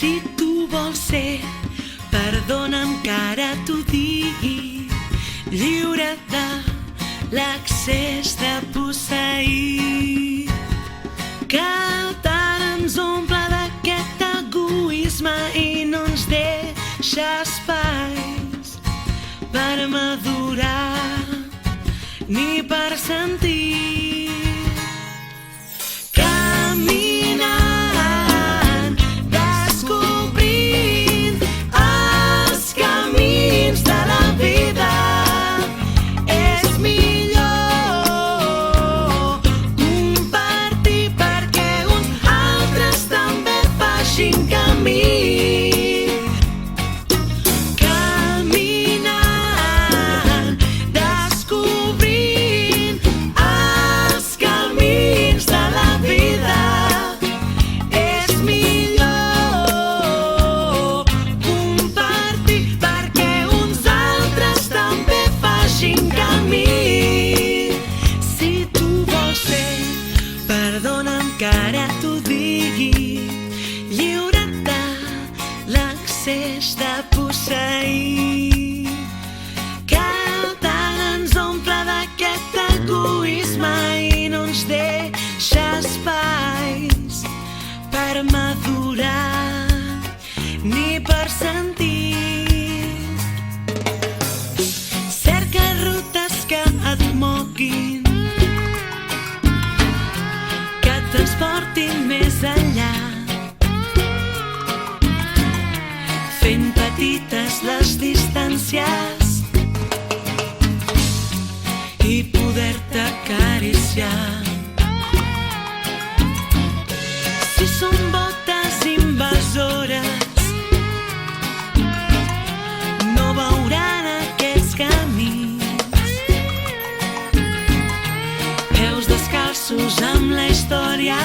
Si tu vols ser, perdona'm que ara t'ho digui, lliure de l'accés de posseir, que tant ens omple d'aquest egoisme i no ens deixa espais per madurar ni per sentir. Perdona'm que ara t'ho digui, lliure de l'accés de posseir, que tant ens omple d'aquest egoisme i no ens deixa espais per madurar ni per sentir. Cerca rutes que et moguin, transportin més enllà, fent petites les distàncies i poder-te acariciar. Si són botes invasores, no veuran aquests camins, peus descalços amb la història